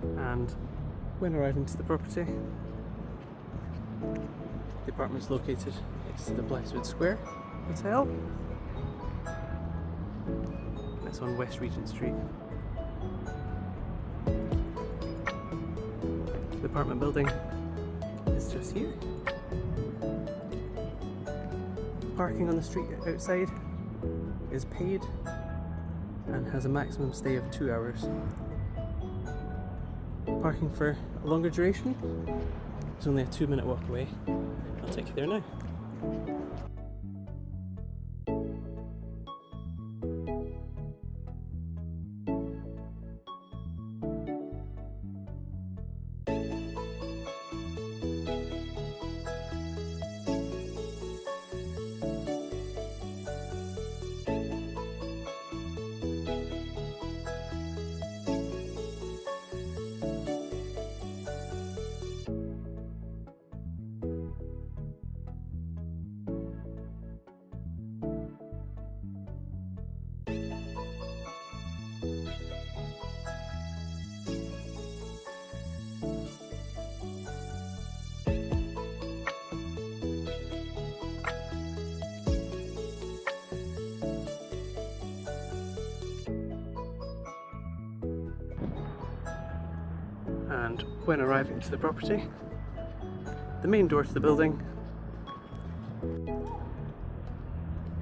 And when arriving to the property, the apartment is located next to the Blythswood Square Hotel. That's on West Regent Street. The apartment building is just here. Parking on the street outside is paid and has a maximum stay of 2 hours. Parking for a longer duration is only a 2-minute walk away. I'll take you there now. And when arriving to the property, the main door to the building,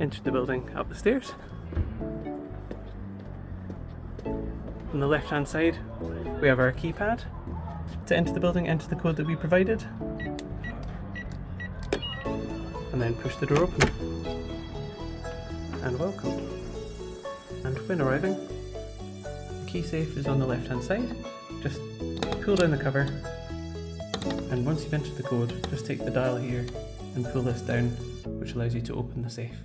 enter the building up the stairs. On the left hand side we have our keypad. To enter the building, enter the code that we provided and then push the door open. And welcome. And when arriving, the key safe is on the left hand side. Just pull down the cover, and once you've entered the code, just take the dial here and pull this down, which allows you to open the safe.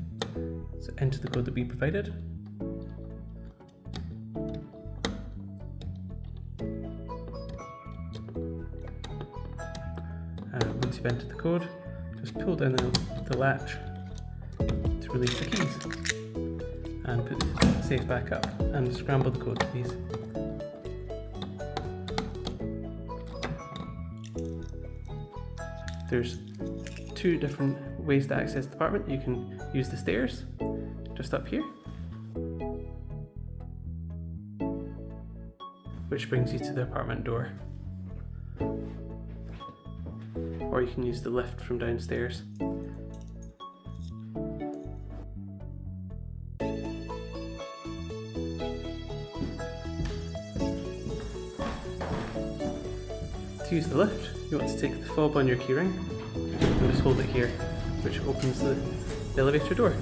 So enter the code that we provided. And once you've entered the code, just pull down the latch to release the keys and put the safe back up and scramble the code please. There's 2 different ways to access the apartment. You can use the stairs, just up here, which brings you to the apartment door. Or you can use the lift from downstairs. To use the lift, you want to take the fob on your keyring and just hold it here, which opens the elevator door.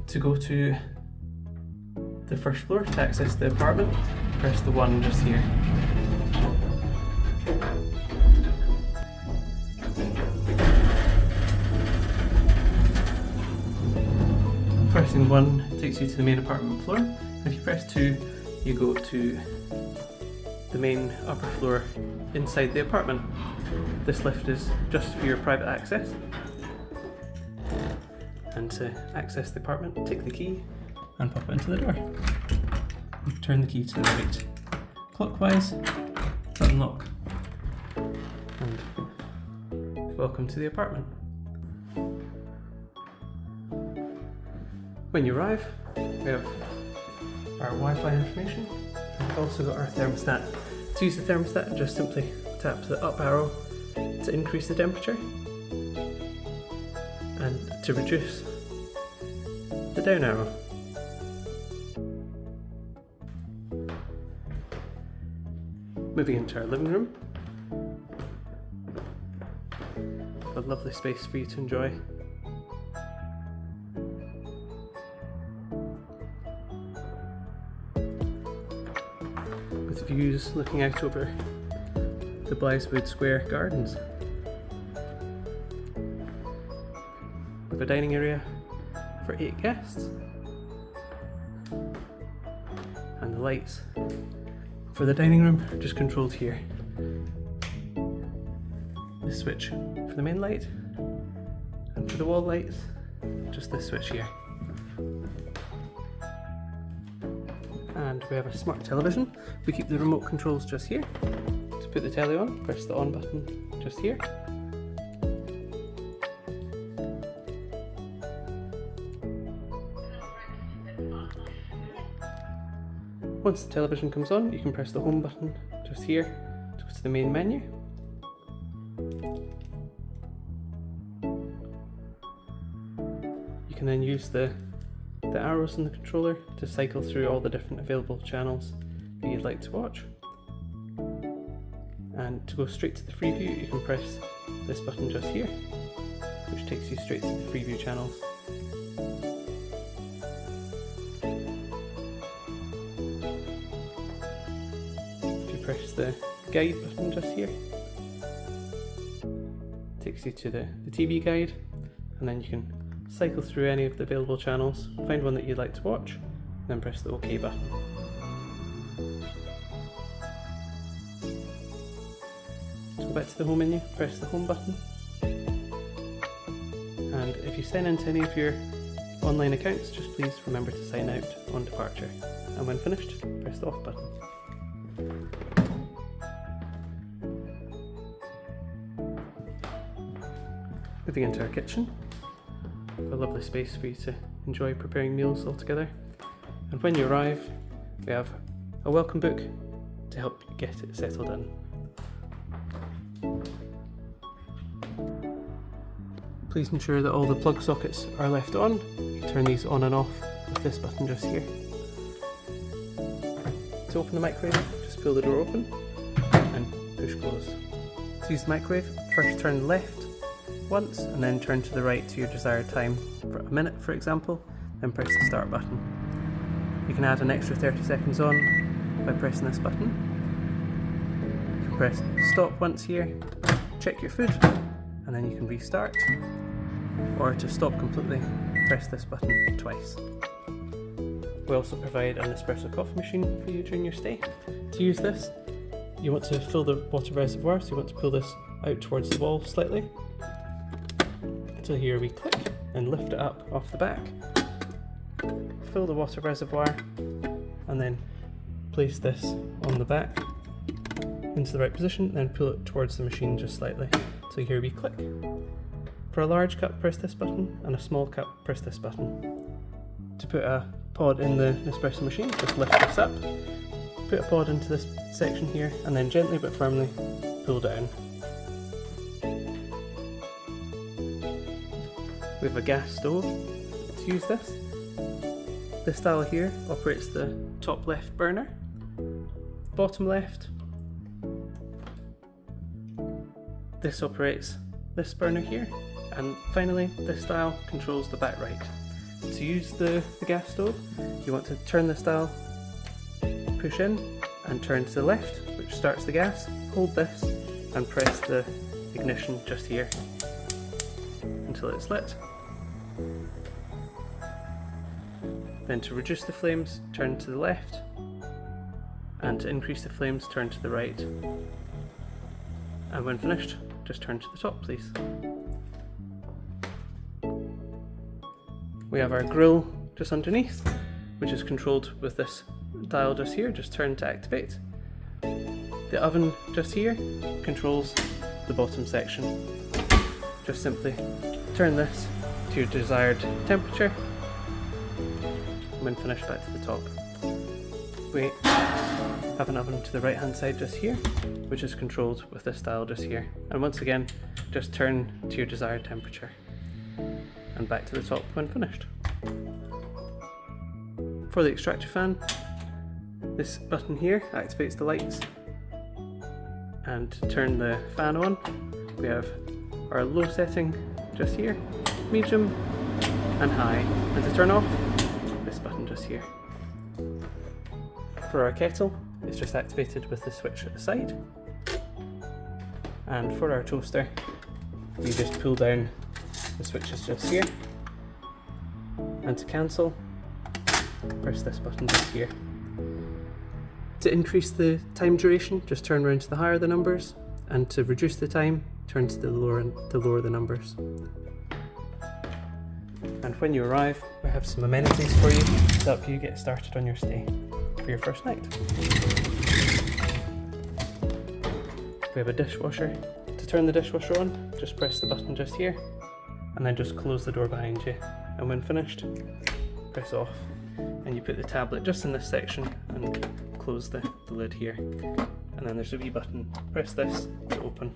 To go to the first floor to access the apartment, press the 1 just here. Pressing 1 takes you to the main apartment floor. If you press 2, you go to the main upper floor inside the apartment. This lift is just for your private access. And to access the apartment, take the key and pop it into the door. And turn the key to the right clockwise to unlock. And welcome to the apartment. When you arrive, we have our Wi-Fi information. We've also got our thermostat. To use the thermostat, just simply tap the up arrow to increase the temperature, and to reduce, the down arrow. Moving into our living room. A lovely space for you to enjoy. With views looking out over the Blythswood Square Gardens. With a dining area for 8 guests. And the lights for the dining room are just controlled here. The switch for the main light, and for the wall lights, just this switch here. And we have a smart television. We keep the remote controls just here. To put the telly on, press the on button just here. Once the television comes on, you can press the home button just here to go to the main menu. You can then use the arrows in the controller to cycle through all the different available channels that you'd like to watch. And to go straight to the free view, you can press this button just here, which takes you straight to the free view channels. If you press the guide button just here, it takes you to the TV guide, and then you can cycle through any of the available channels, find one that you'd like to watch, and then press the OK button. To go back to the home menu, press the home button. And if you sign into any of your online accounts, just please remember to sign out on departure. And when finished, press the off button. Moving into our kitchen. A lovely space for you to enjoy preparing meals all together. And when you arrive, we have a welcome book to help you get it settled in. Please ensure that all the plug sockets are left on. You turn these on and off with this button just here. To open the microwave, just pull the door open and push close. To use the microwave, first turn left once and then turn to the right to your desired time for a minute, for example, then press the start button. You can add an extra 30 seconds on by pressing this button. You can press stop once here, check your food, and then you can restart. Or to stop completely, press this button twice. We also provide an Nespresso coffee machine for you during your stay. To use this, you want to fill the water reservoir, so you want to pull this out towards the wall slightly. So here we click and lift it up off the back, fill the water reservoir, and then place this on the back into the right position, then pull it towards the machine just slightly. So here we click. For a large cup, press this button, and a small cup, press this button. To put a pod in the Nespresso machine, just lift this up, put a pod into this section here, and then gently but firmly pull down. We have a gas stove to use this. This style here operates the top left burner, bottom left. This operates this burner here, and finally this style controls the back right. To use the gas stove, you want to turn this dial, push in and turn to the left, which starts the gas. Hold this and press the ignition just here until it's lit. Then to reduce the flames, turn to the left, and to increase the flames, turn to the right. And when finished, just turn to the top, please. We have our grill just underneath, which is controlled with this dial just here, just turn to activate. The oven just here controls the bottom section. Just simply turn this to your desired temperature. When finished, back to the top. We have an oven to the right hand side just here, which is controlled with this dial just here. And once again, just turn to your desired temperature. And back to the top when finished. For the extractor fan, this button here activates the lights. And to turn the fan on, we have our low setting just here, medium and high. And to turn off, this button just here. For our kettle, it's just activated with the switch at the side. And for our toaster, we just pull down the switches just here. And to cancel, press this button just here. To increase the time duration, just turn around to the higher the numbers, and to reduce the time, turn to the lower the numbers. And when you arrive, we have some amenities for you to help you get started on your stay. For for your first night. We have a dishwasher. To turn the dishwasher on, just press the button just here, and then just close the door behind you. And when finished, press off, and you put the tablet just in this section and close the lid here. And then there's a wee button. Press this to open.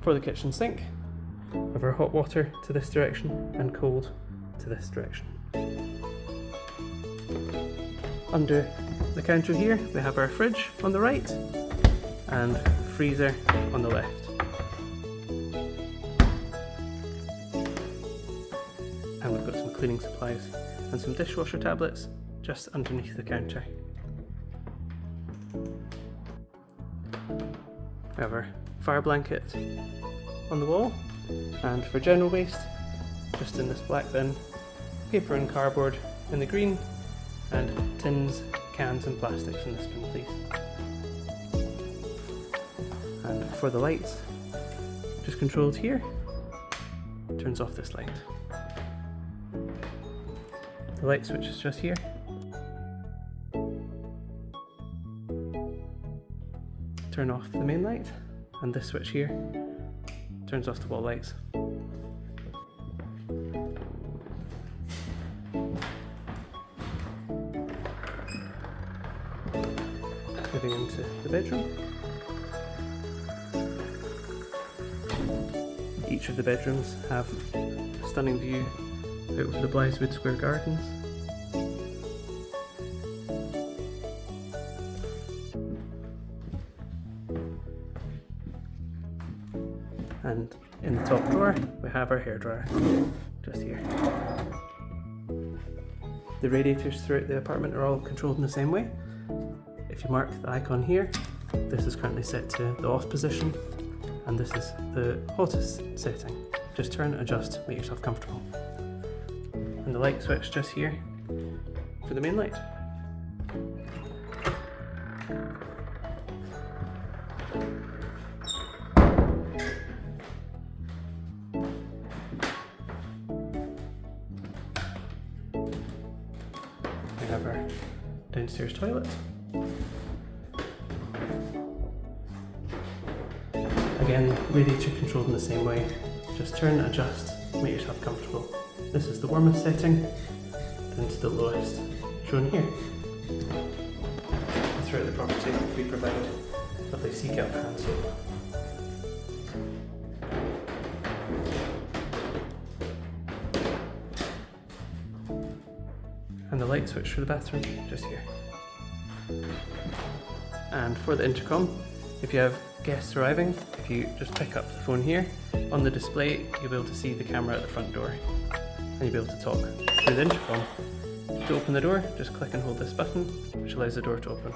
For the kitchen sink, we have our hot water to this direction and cold to this direction. Under the counter here, we have our fridge on the right and freezer on the left. And we've got some cleaning supplies and some dishwasher tablets just underneath the counter. We have our fire blanket on the wall, and for general waste, just in this black bin, paper and cardboard in the green, and tins, cans and plastics in this bin, please. And for the lights, just controlled here, turns off this light. The light switch is just here. Turn off the main light, and this switch here turns off the wall lights. Moving into the bedroom. Each of the bedrooms have a stunning view out over the Blythswood Square Gardens. And in the top drawer, we have our hairdryer, just here. The radiators throughout the apartment are all controlled in the same way. If you mark the icon here, this is currently set to the off position, and this is the hottest setting. Just turn, adjust, make yourself comfortable. And the light switch just here for the main light. We have our downstairs toilet. Again, radiator controlled in the same way. Just turn, adjust, make yourself comfortable. This is the warmest setting, then to the lowest, shown here. And throughout the property, we provide lovely Keypad hand soap. And the light switch for the bathroom, just here. And for the intercom, if you have guests arriving, if you just pick up the phone here, on the display you'll be able to see the camera at the front door, and you'll be able to talk through the intercom. To open the door, just click and hold this button, which allows the door to open.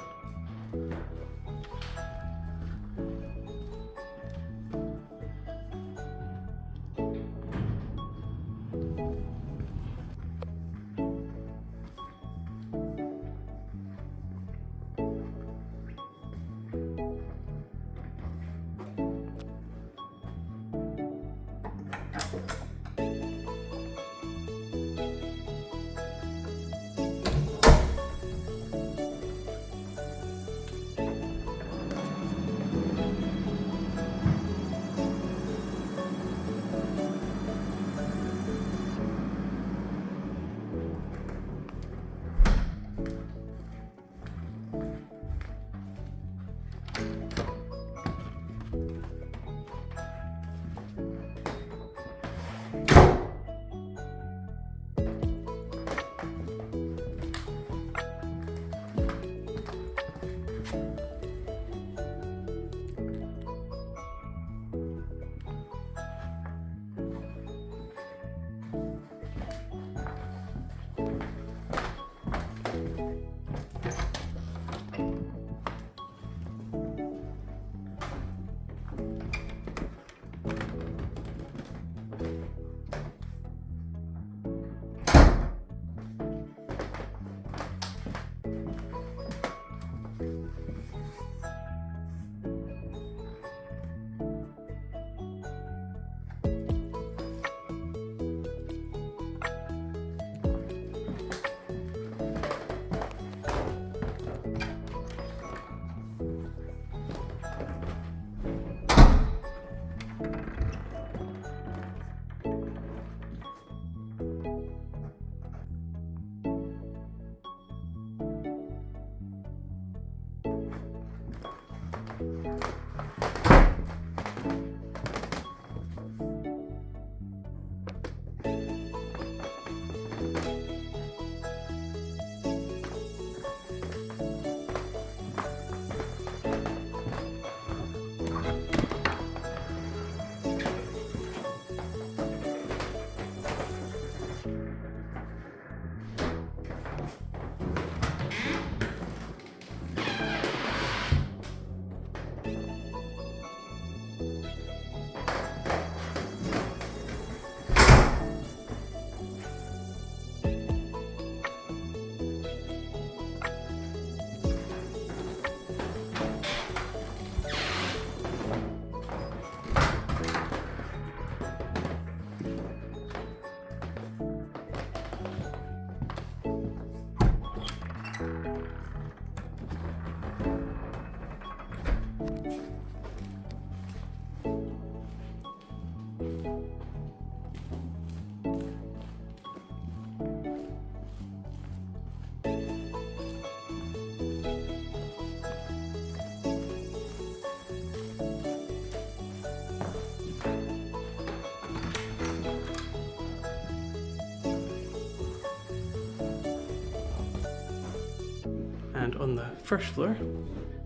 And on the first floor,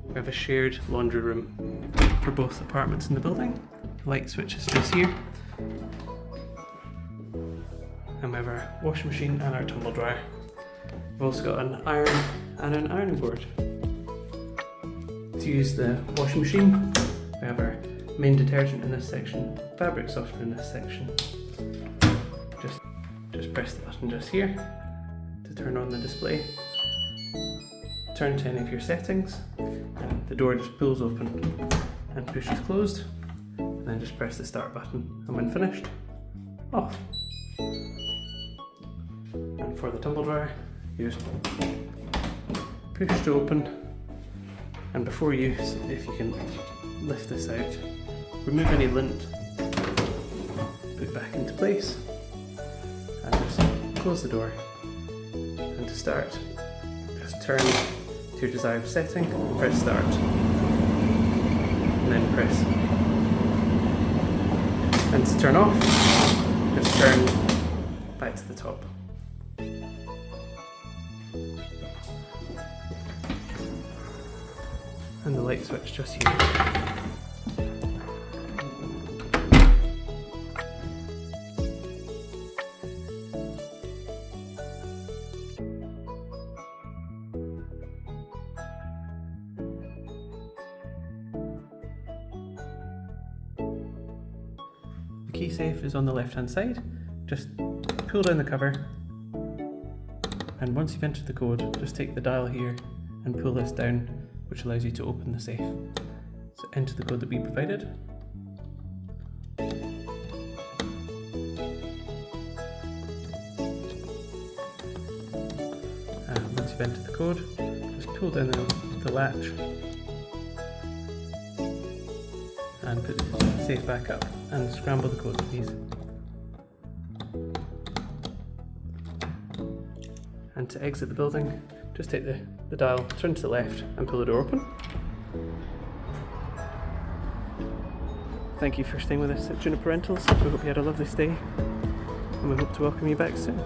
we have a shared laundry room for both apartments in the building. The light switch is just here. And we have our washing machine and our tumble dryer. We've also got an iron and an ironing board. To use the washing machine, we have our main detergent in this section, fabric softener in this section. Just press the button just here to turn on the display. Turn to any of your settings, and the door just pulls open and pushes closed. And then just press the start button, and when finished, off. And for the tumble dryer, you just push to open, and before use, if you can lift this out, remove any lint, put it back into place, and just close the door. And to start, just turn to your desired setting, press start, and then press. And to turn off, just turn back to the top. And the light switch just here. The key safe is on the left hand side. Just pull down the cover, and once you've entered the code, just take the dial here and pull this down, which allows you to open the safe. So enter the code that we provided. And once you've entered the code, just pull down the latch and put the safe back up and scramble the code, please. And to exit the building, just take the dial, turn to the left and pull the door open. Thank you for staying with us at Juniper Rentals. We hope you had a lovely stay, and we hope to welcome you back soon.